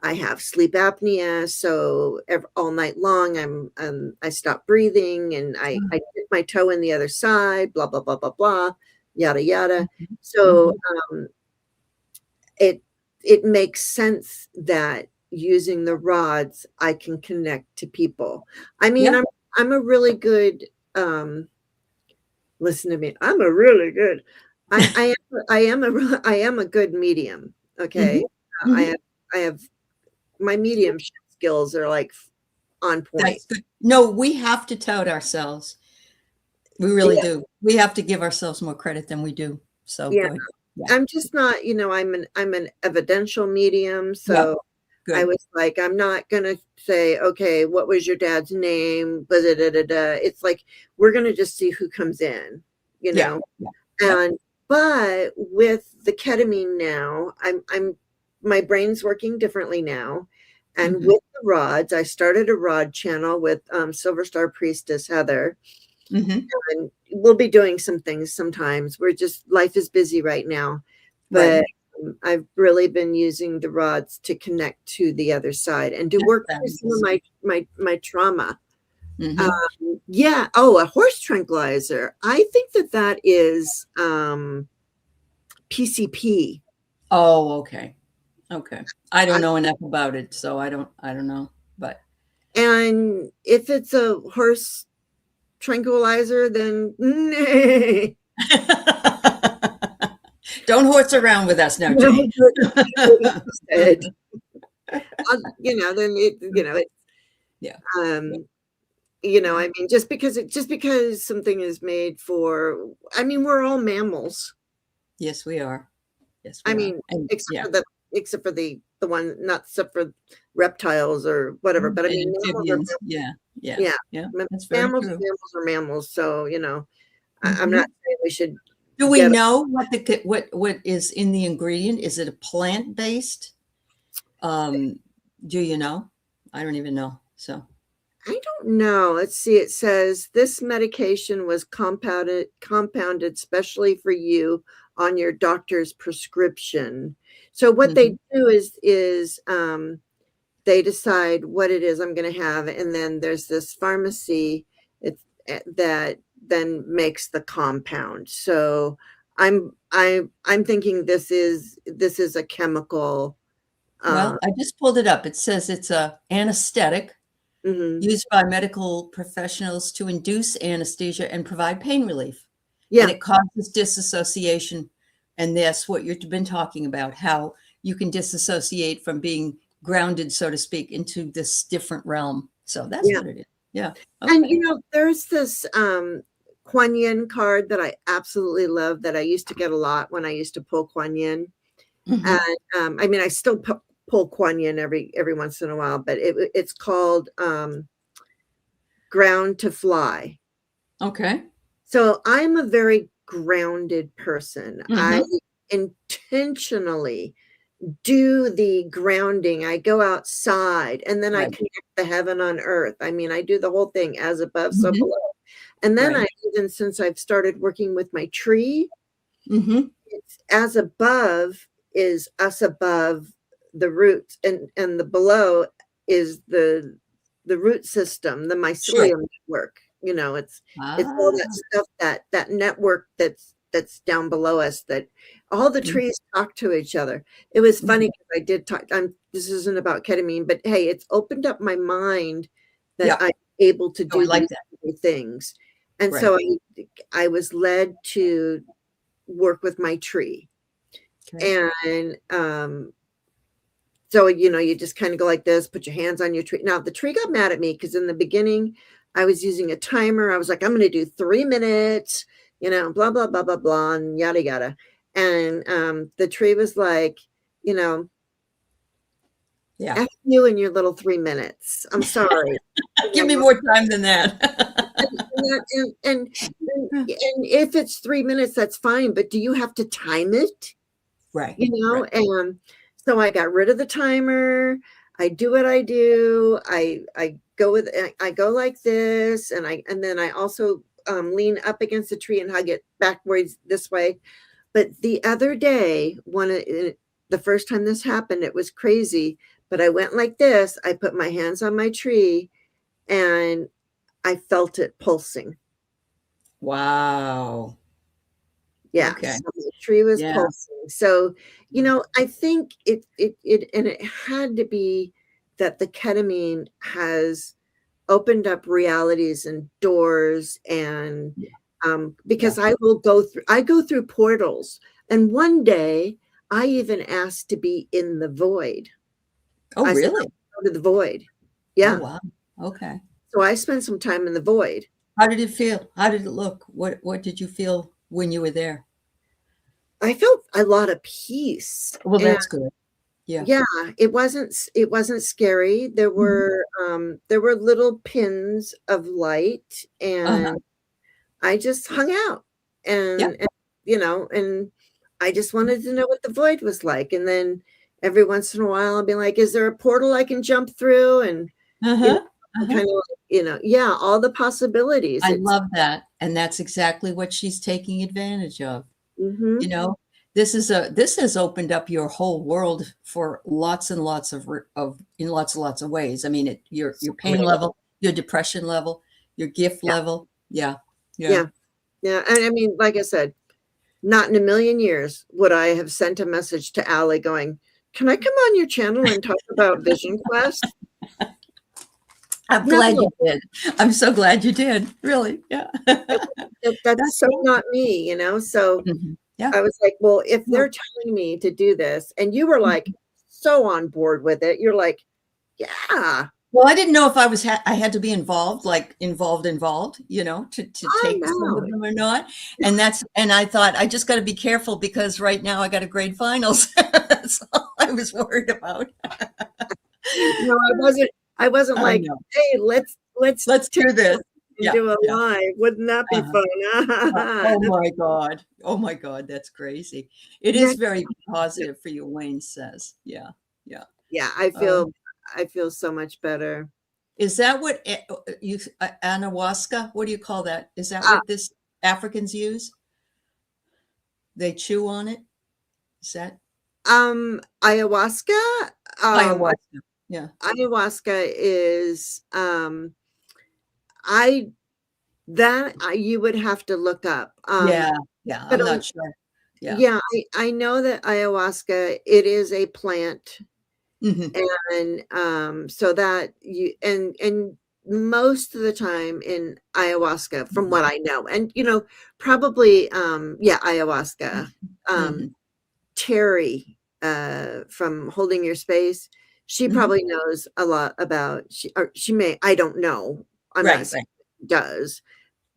I have sleep apnea, so all night long I stop breathing, and I dip my toe in the other side, blah blah blah blah blah, yada yada. Mhm. So Mhm. it it makes sense that using the rods I can connect to people. I mean, Yeah. I'm a really good listen to me. I'm a really good. I am a good medium. Okay, Mhm. I Mhm. have I have my mediumship skills are like on point. That's good. No, we have to tout ourselves. We really Yeah, do. We have to give ourselves more credit than we do. So yeah. good. Yeah. I'm just not, I'm an evidential medium, Yeah. so I Good. was like, I'm not gonna say, okay, what was your dad's name? Blah, da, da, da, da. It's like we're gonna just see who comes in, you Yeah. know. Yeah. Yep. And but with the ketamine now, I'm my brain's working differently now. And Mhm. with the rods, I started a rod channel with Silver Star Priestess Heather, Mhm. and we'll be doing some things sometimes. Life is busy right now, Right. but I've really been using the rods to connect to the other side and to That's work through some of fabulous. my trauma. Mhm. Yeah. Oh, a horse tranquilizer. I think that is PCP. Oh, okay. Okay. I don't know enough about it, so I don't know. But And if it's a horse tranquilizer, then nay. don't horse around with us now, No, Jane. what you said. Then Yeah. Yeah. um, Yeah. I mean, just because something is made for, I mean, we're all mammals. Yes, we are. Yes, I we are. mean, And except yeah. for the one, not except for reptiles or whatever. But I And mean, mammals are amphibians. Yeah. Yeah. yeah, Yeah. That's very mammals, true. mammals are mammals. So I'm not Mhm. saying we should Do we get. know what is in the ingredient? Is it a plant-based? Um, do you know? I don't even know. So, I don't know. Let's see. It says this medication was compounded specially for you on your doctor's prescription. So what they mhm. do is they decide what it is I'm going to have, and then there's this pharmacy that then makes the compound. So I'm thinking this is a chemical. Uh, Well, I just pulled it up. It says it's a anesthetic mhm. used by medical professionals to induce anesthesia and provide pain relief. And Yeah, it causes disassociation. And that's what you've been talking about, how you can disassociate from being grounded, so to speak, into this different realm. So that's what it is. Yeah. Okay. And there's this Kuan Yin card that I absolutely love that I used to get a lot when I used to pull Kuan Yin. And I mean, I still pull Kuan Yin every once in a while, but it's called Ground to Fly. Okay. So I'm a very grounded person. I intentionally do the grounding. I go outside and then I connect the heaven on earth. I mean, I do the whole thing, as above, so below. And then I, even since I've started working with my tree, it's as above is us above the roots, and the below is the root system, the mycelium network. It's all that stuff, that network that's down below us, that all the trees talk to each other. It was funny because I did talk. This isn't about ketamine, but hey, it's opened up my mind that I'm able to do these things. And so I was led to work with my tree. And so, you just kind of go like this, put your hands on your tree. Now, the tree got mad at me because in the beginning, I was using a timer. I was like, I'm going to do 3 minutes, blah, blah, blah, blah, blah, and yada, yada. And the tree was like, F you and your little 3 minutes. I'm sorry. Give me more time than that. and if it's 3 minutes, that's fine. But do you have to time it? Right. And so I got rid of the timer. I do what I do. I go like this, and then I also lean up against the tree and hug it backwards this way. But the other day, the first time this happened, it was crazy. But I went like this. I put my hands on my tree, and I felt it pulsing. Wow. Yeah. Okay. So the tree was pulsing. So, I think it and it had to be that the ketamine has opened up realities and doors, and because I go through portals. And one day I even asked to be in the void. Oh, I really? said, go to the void. Yeah. Oh, wow. Okay. So I spent some time in the void. How did it feel? How did it look? What did you feel when you were there? I felt a lot of peace. Well, that's good. Yeah. Yeah, it wasn't scary. There were little pins of light, and I just hung out, and I just wanted to know what the void was like. And then every once in a while I'll be like, is there a portal I can jump through? And kind of all the possibilities. I love that. And that's exactly what she's taking advantage of. This has opened up your whole world for lots and lots of in lots and lots of ways. I mean, your pain level, your depression level, your gift level. Yeah. And I mean, like I said, not in a million years would I have sent a message to Aley going, can I come on your channel and talk about Vision Quest? I'm glad you did. I'm so glad you did. Really. Yeah. That's so not me, So I was like, well, if they're telling me to do this, and you were like so on board with it, you're like, yeah. Well, I didn't know if I had to be involved, like involved, to take some of them or not. And I thought I just got to be careful because right now I got to grade finals. That's all I was worried about. No, I wasn't like, hey, let's do this. Do a live. Wouldn't that be fun? Oh my God. That's crazy. It is very positive for you, Wayne says. Yeah. I feel so much better. Is that what you ayahuasca? What do you call that? Is that what this Africans use? They chew on it. Is that ayahuasca? Ayahuasca. Yeah. Ayahuasca is you would have to look up. I'm not sure. I know that ayahuasca, it is a plant. And so that and most of the time in ayahuasca, from what I know, and probably ayahuasca, Terry from Holding Your Space, she probably knows a lot about, she may, I don't know. I'm not Right, saying right, she does,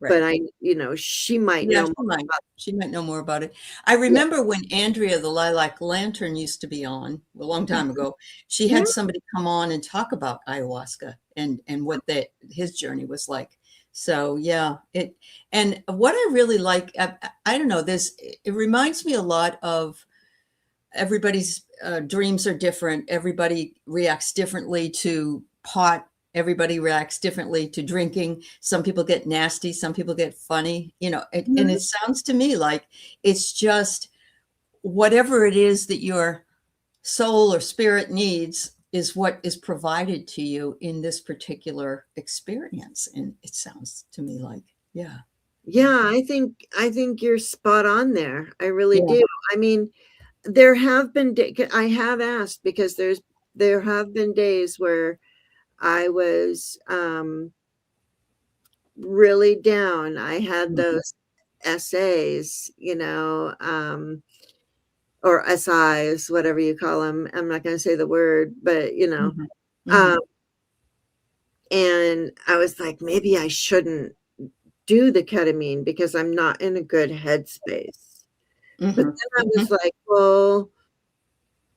but right. she might Yeah, know more about. she might know more about it. I Yeah. remember when Andrea the Lilac Lantern used to be on a long time ago, she Yeah. had somebody come on and talk about ayahuasca and what his journey was like. So yeah, and what I really like, I don't know, it reminds me a lot of everybody's dreams are different. Everybody reacts differently to pot. Everybody reacts differently to drinking. Some people get nasty. Some people get funny. And Mhm. it sounds to me like it's just whatever it is that your soul or spirit needs is what is provided to you in this particular experience. And it sounds to me like, yeah, Yeah, I think you're spot on there. I really yeah, do. I mean, there have been I have asked because there have been days where I was really down. I had mhm, those essays, or SIs, whatever you call them. I'm not going to say the word, but mhm, um, mhm, and I was like, maybe I shouldn't do the ketamine because I'm not in a good headspace. But mhm, then I was mhm. like, well,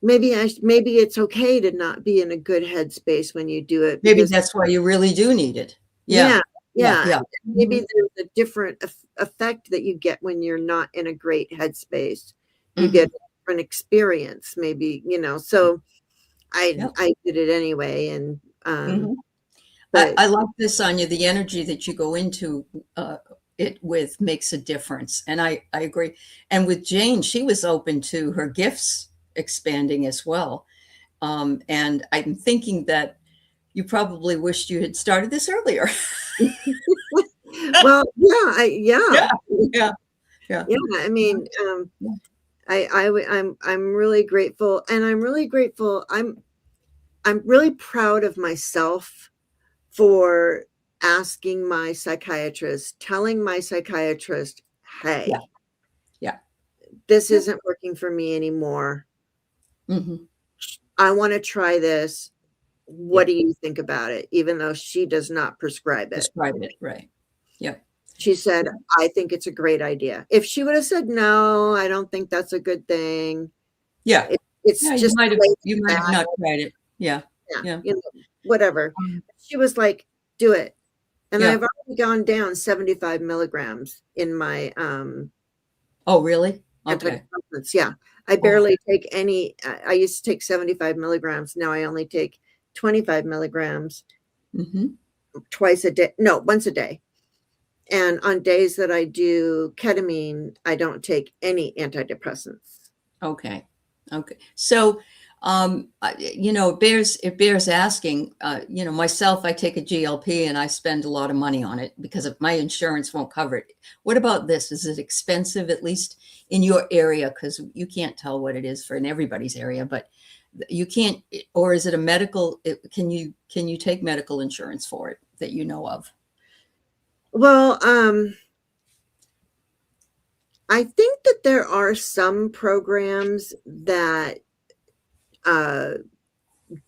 maybe it's okay to not be in a good headspace when you do it Maybe because that's why you really do need it. Yeah. yeah, Yeah. yeah, Yeah. and maybe Mhm. there's a different effect that you get when you're not in a great headspace. You get Mhm. a different experience, maybe, so Yep. I did it anyway, and Mhm. I, but I like this, Anya. The energy that you go into uh, it with makes a difference. And I agree. And with Jane, she was open to her gifts expanding as well. And I'm thinking that you probably wished you had started this earlier. well, yeah, yeah, Yeah. Yeah. Yeah. yeah. I mean, Yeah. I'm really grateful, and I'm really grateful. I'm really proud of myself for asking my psychiatrist, telling my psychiatrist, Yeah. hey, Yeah. this Yeah. isn't working for me anymore. Hmm. I want to try this. What Yeah. do you think about it? Even though she does not prescribe it. Describe it. Right. Yep. She said, Yeah. I think it's a great idea. If she would have said, no, I don't think that's a good thing, Yeah. it's Yeah. just You might have bad. not tried it. Yeah. Yeah, Yeah. whatever. Um, She was like, do it. And yeah. I've already gone down 75 milligrams in my Oh, really? Okay. antidepressants. Yeah. I Oh. barely take any. I used to take 75 milligrams. Now I only take 25 milligrams Hmm. twice a day. No, once a day. And on days that I do ketamine, I don't take any antidepressants. Okay. Okay. So, it bears asking. Myself, I take a GLP and I spend a lot of money on it because of my insurance won't cover it. What about this? Is it expensive, at least in your area? Because you can't tell what it is in everybody's area, but you can't. Or is it a medical? Can you take medical insurance for it that you know of? Well, I think that there are some programs that uh,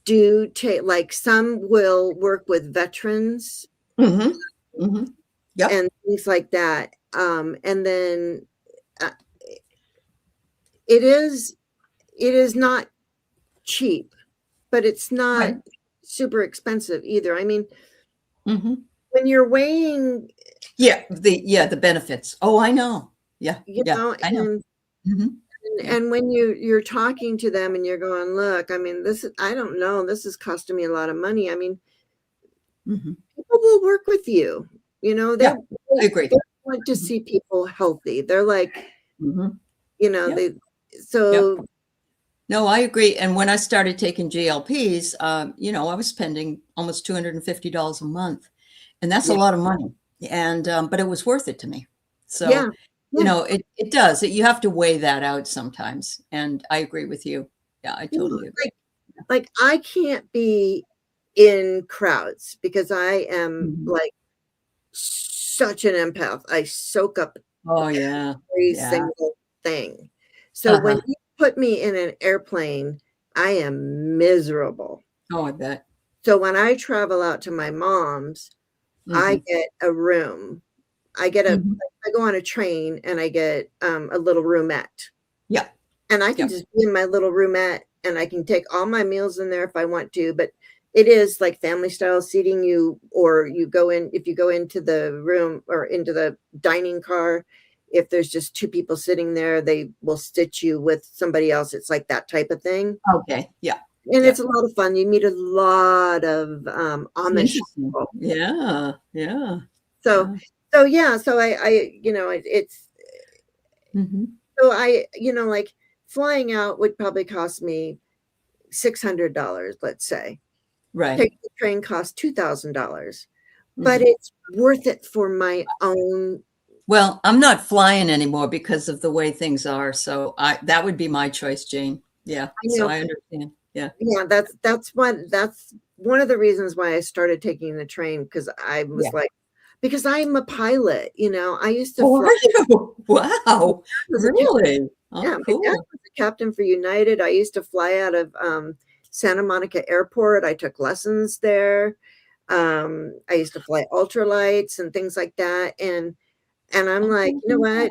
do take, like some will work with veterans Hmm. Hmm. Yep. and things like that. And then uh, it is not cheap, but it's not Right. super expensive either. I mean, Hmm. when you're weighing, The benefits. Oh, I know. Yeah. Yeah. I know. and Hmm. Yeah. and when you're talking to them and you're going, look, I mean, this is, I don't know, this is costing me a lot of money. I mean, Hmm. people will work with you. Yeah. I agree. They want to Mhm. see people healthy. They're like, Mhm. Yep. they, Yep. so No, I agree. And when I started taking GLPs, I was spending almost $250 a month, and that's a yeah, lot of money. And but it was worth it to me. yeah, So, yeah. it does. You have to weigh that out sometimes. And I agree with you. Yeah, I Yeah, totally agree. like I can't be in crowds because I am Mhm. like such an empath. I soak up Oh yeah. every Yeah. single thing. So when Uh-huh. you put me in an airplane, I am miserable. Oh, I bet. So when I travel out to my mom's, I get a room. I go on a train and I get a little roomette. Yeah. And I can Yep. just be in my little roomette and I can take all my meals in there if I want to, but it is like family style seating. Or you go in, if you go into the room or into the dining car, if there's just two people sitting there, they will stitch you with somebody else. It's like that type of thing. Okay. Yeah. And Yeah. it's a lot of fun. You meet a lot of Amish people. Yeah. Yeah. So yeah. So I it's so like flying out would probably cost me $600, let's say. Right. Taking the train costs $2,000, but it's worth it for my own. Well, I'm not flying anymore because of the way things are. So that would be my choice, Jane. Yeah. So I understand. Yeah. Yeah. That's one of the reasons why I started taking the train, because I was like, because I'm a pilot, I used to fly. Are you? Wow. Really? Oh, Yeah, cool. my dad was a captain for United. I used to fly out of Santa Monica Airport. I took lessons there. I used to fly ultralights and things like that. And I'm like, you know what?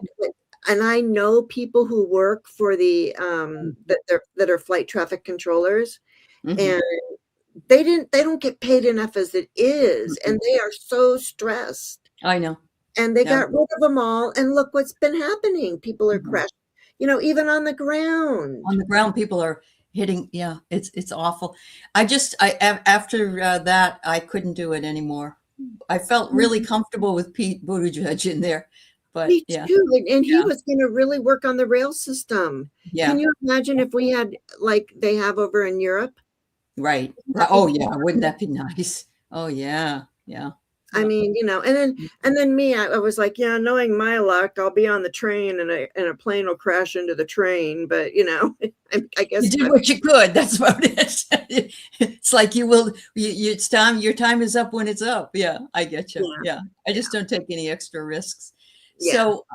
And I know people who work for the that are flight traffic controllers, and they don't get paid enough as it is, and they are so stressed. I know. And they got rid of them all, and look what's been happening. People are crashing. Even on the ground. On the ground, people are hitting. Yeah, it's awful. After that, I couldn't do it anymore. I felt really comfortable with Pete Buttigieg in there, but Me too. And he was going to really work on the rail system. Yeah. Can you imagine if we had like they have over in Europe? Right. Oh yeah, wouldn't that be nice? Oh yeah, yeah. I mean, and then me, I was like, yeah, knowing my luck, I'll be on the train and a plane will crash into the train. But I guess you did what you could. That's about it. It's like it's time. Your time is up when it's up. Yeah, I get you. Yeah, I just don't take any extra risks. Yeah. So,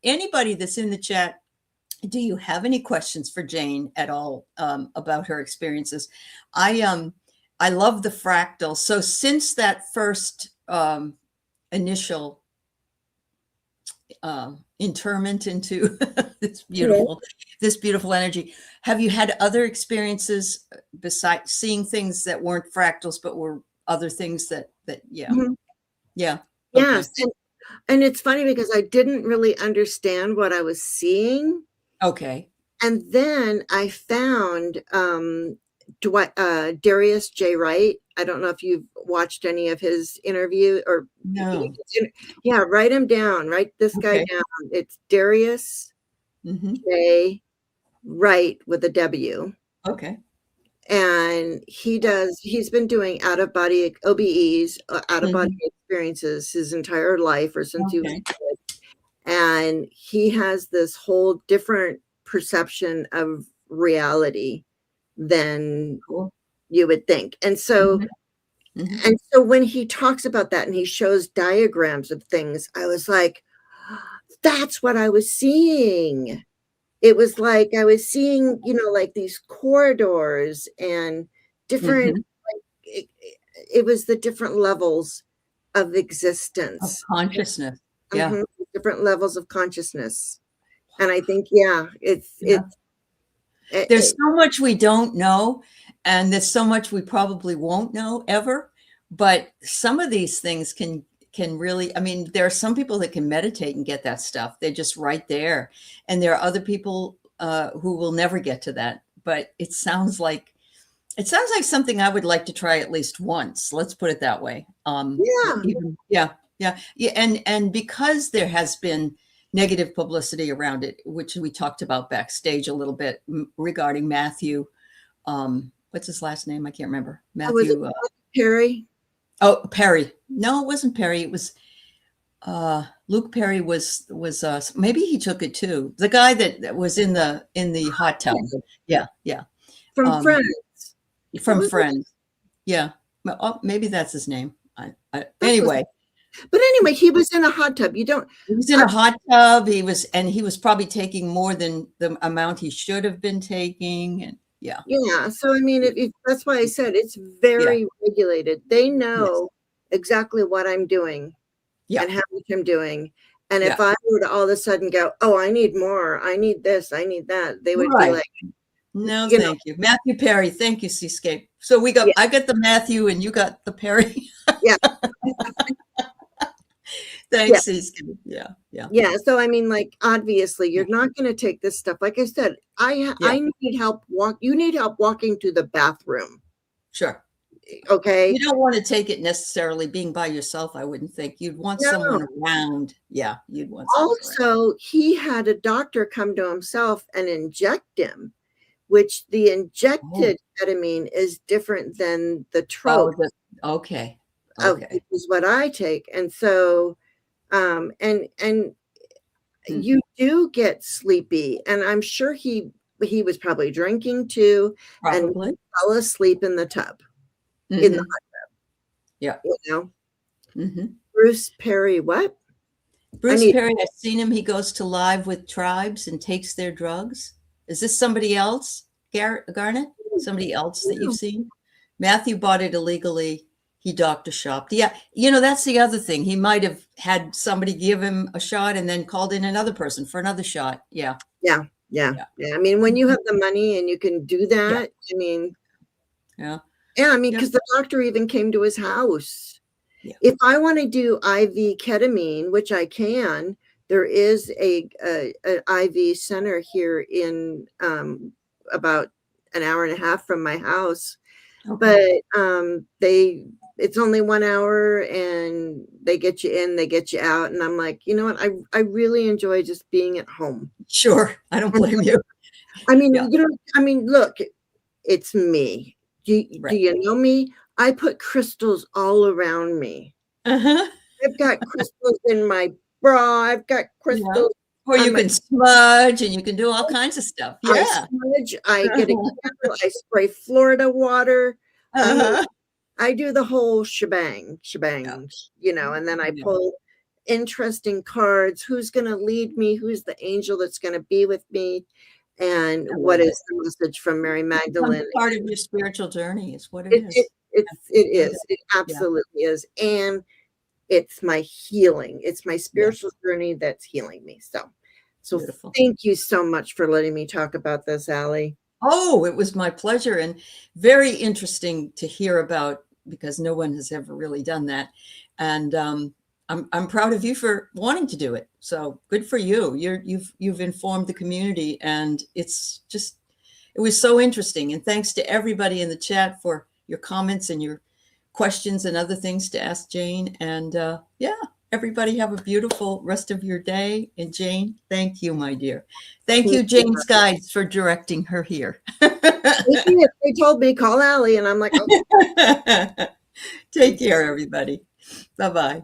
anybody that's in the chat, do you have any questions for Jane at all about her experiences? I love the fractal. So since that first initial interment into this beautiful energy, have you had other experiences besides seeing things that weren't fractals but were other things that yes. And it's funny because I didn't really understand what I was seeing. Okay. And then I found Darius J. Wright. I don't know if you've watched any of his interview or no. Yeah, write him down. Write this guy down. It's Darius J. Wright with a W. Okay. And he's been doing out-of-body OBEs, out-of-body experiences his entire life, or since he was a kid. And he has this whole different perception of reality than you would think. And so when he talks about that and he shows diagrams of things, I was like, that's what I was seeing. It was like I was seeing, like these corridors and different, it was the different levels of existence. Of consciousness. Yeah. Different levels of consciousness. And I think, there's so much we don't know, and there's so much we probably won't know ever. But some of these things can really, I mean, there are some people that can meditate and get that stuff. They're just right there. And there are other people who will never get to that. But it sounds like something I would like to try at least once. Let's put it that way. And because there has been negative publicity around it, which we talked about backstage a little bit regarding Matthew. What's his last name? I can't remember. Matthew Perry. Oh, Perry. No, it wasn't Perry. It was Luke Perry was maybe he took it too. The guy that was in the hot tub. Yeah. From Friends. From Friends. Yeah. Maybe that's his name. Anyway. But anyway, he was in a hot tub. He was in a hot tub. He was probably taking more than the amount he should have been taking. And Yeah. Yeah. So, I mean, if that's why I said it's very regulated. They know exactly what I'm doing and how much I'm doing. And if I were to all of a sudden go, oh, I need more, I need this, I need that, they would be like, no, you know, thank you. Matthew Perry. Thank you, Seascape. So I got the Matthew and you got the Perry. yeah. Thanks, Seascape. Yeah. Yeah. So, I mean, like, obviously, you're not going to take this stuff. Like I said, I need help you need help walking to the bathroom. Sure. Okay. You don't want to take it necessarily being by yourself, I wouldn't think. You'd want someone around. Yeah, you'd want someone around. He had a doctor come to himself and inject him, which the injected ketamine is different than the trope. Okay. Which is what I take. And so, you do get sleepy. And I'm sure he was probably drinking too. Probably. And fell asleep in the tub. In the hot tub. Yeah. You know? Bruce Perry, what? Bruce Perry, I've seen him. He goes to live with tribes and takes their drugs. Is this somebody else, Garnet? Somebody else that you've seen? Matthew bought it illegally. He doctor shopped. Yeah. You know, that's the other thing. He might have had somebody give him a shot and then called in another person for another shot. Yeah. Yeah. I mean, when you have the money and you can do that, I mean, I mean, because the doctor even came to his house. Yeah. If I want to do IV ketamine, which I can, there is an IV center here in about an hour and a half from my house. Okay. But it's only 1 hour and they get you in, they get you out. And I'm like, you know what? I really enjoy just being at home. Sure. I don't blame you. I mean, look, it's me. Do you know me? I put crystals all around me. I've got crystals in my bra. I've got crystals. Or you can smudge and you can do all kinds of stuff. Yeah. I smudge. I get a candle. I spray Florida water. I do the whole shebang, you know, and then I pull interesting cards. Who's going to lead me? Who's the angel that's going to be with me? And what is the message from Mary Magdalene? Part of your spiritual journey is what it is. It is. It absolutely is. And it's my healing. It's my spiritual journey that's healing me. So beautiful. Thank you so much for letting me talk about this, Aley. Oh, it was my pleasure and very interesting to hear about, because no one has ever really done that. And I'm proud of you for wanting to do it. So good for you. You've informed the community, and it was so interesting. And thanks to everybody in the chat for your comments and your questions and other things to ask Jane. And everybody have a beautiful rest of your day. And Jane, thank you, my dear. Thank you, Jane's Guides, for directing her here. They told me, call Aley, and I'm like, okay. Take care, everybody. Bye-bye.